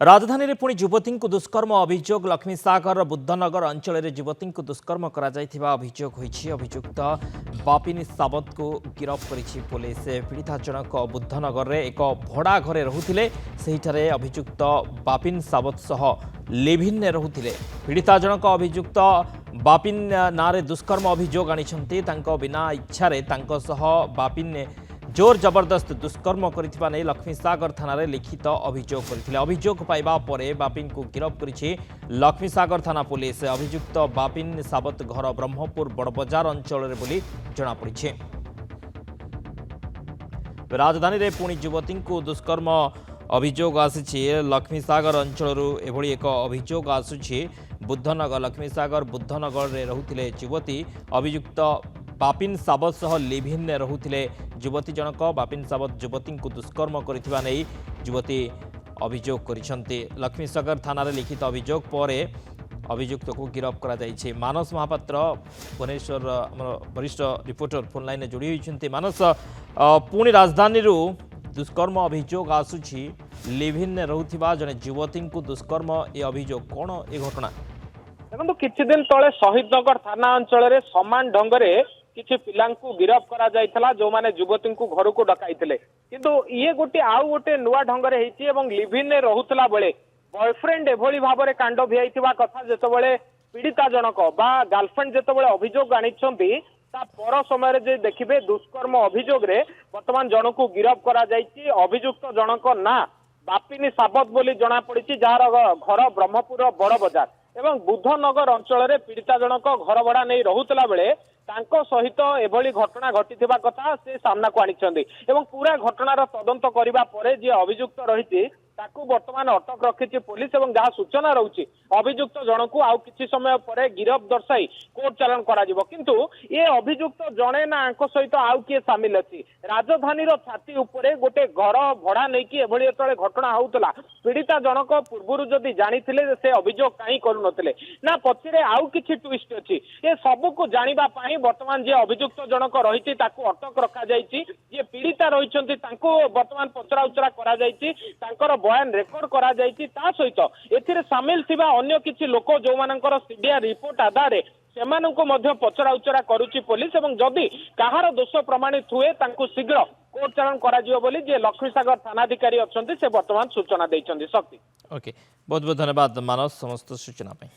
राजधानी में पुणी युवती को दुष्कर्म अभियोग लक्ष्मीसागर बुद्धनगर अंचल में युवती को दुष्कर्म अभियोग होईछि। अभियुक्त बापिनी सावत को गिरफ्त करिछि पुलिस। पीड़िता जनक बुद्धनगर में एक भड़ा घरे रुथिले। सेहिठारे अभियुक्त बापिन सावत सह लिभिन रुथिले। पीड़िता जनक अभियुक्त बापिन नारे दुष्कर्म अभियोग आनिछन्ति। तांको बिना इच्छारे तांको सह बापिन जोर जबरदस्त दुष्कर्म करथिबा नै लक्ष्मीसागर थाना रे लिखित अभियोग करथिले। अभियोग पाइबा परे बापिन को गिरफ्त करिछि लक्ष्मीसागर थाना पुलिस। अभियुक्त बापिन सावत घर ब्रह्मपुर बड़बजार अंचल रे बोली जणा पड़िछि। राजधानी रे पुणी युवती को दुष्कर्म अभियोग आसिछि। लक्ष्मीसागर अंचल एभली एक अभियोग आसुछि। बुद्धनगर लक्ष्मीसागर बुद्धनगर रे रहुथिले युवती। अभियुक्त बापिन सावत सह लिभिन रुथिले। युवती जनक बापिन सावत युवती को दुष्कर्म करथिबा नै युवती अभियोग करिसंती। लक्ष्मीसागर थाना रे लिखित अभियोग पर अभियुक्त को गिरफ्त करा जायछि। मानस महापात्र भुवनेश्वर वरिष्ठ रिपोर्टर फोन लाइन जोड़ी होइछन्ती। मानस पुणी राजधानी दुष्कर्म अभियोग आसुछि। लिभिन रुथिबा जने युवती को दुष्कर्म ए अभियोग कोन ए घटना देखो किछि दिन तले शहीदनगर थाना अंचल रे समान ढंगरे किछि पिलांकु गिरफ्त करा जायथला जो माने युवती को घर को डकाइथिले। किंतु ये गोटे आउ गोटे नुआ ढंगरे हेछि एवं लिभिन ने रहुतला बेले बॉयफ्रेंड एभली भाबरे कांड भियाइथिबा कथा जेतबेले पीड़िता जनक बा गर्लफ्रेंड जेतबेले अभियोग आनिछन्ती ता पर समय रे जे देखिबे दुष्कर्म अभियोग रे वर्तमान जनकु गिरफ्त करा जायछि। अभियुक्त जनक ना बापिनी सावत बोली जना पड़िछि जार घर ब्रह्मपुर बड़ बजार एवं बुद्धनगर अंचल रे पीड़िता जनक घर भड़ा नहीं रहुतला बेले तांको सहित एभली घटना घटिथिबा कथा से सामना को आनिछन्ती एवं पूरा घटनार तदंत करिबा परे जे अभियुक्त रहिछि ताकू वर्तमान अटक रखिछि पुलिस एवं जहाँ सूचना रहुछि अभियुक्त जनकू आउ किछि समय परे गिरफ्त दर्शाई कोर्ट चालान करा जिवो। किंतु ये अभियुक्त जणे ना आंको सहित आउ किए सामिल अछि। राजधानी रो छाती उपरे गोटे घर भड़ा नै कि एभली एतळे घटना होउतला पीड़िता जनक पूर्वरु जदि जानिथिले से अभियोग काई करू नथिले ना पछिरे आउ किछि ट्विस्ट अछि। ए सब को जानिबा पई वर्तमान जे अभियुक्त जनक रहिछि ताकू अटक रखा जायछि। जे पीड़िता रहिछन्ति तांको वर्तमान पचरा उचरा करा जायछि। तांकर बयान रेकर्ड करा जायछि। ता सहित एथिरे शामिल थिबा अन्य किछि लोक जो मानकर सीडीआर रिपोर्ट आधारे सेमानंको मध्य पचरा उचरा करूछि पुलिस एवं जदि काहार दोष प्रमाणित हुए तांको शीघ्र कोर्ट चालान करा जिवो बोली जे लक्ष्मीसागर थानाधिकारी अछन्ति से वर्तमान सूचना दैछन्ति। शक्ति ओके बहुत बहुत धन्यवाद मानस समस्त सूचना पे।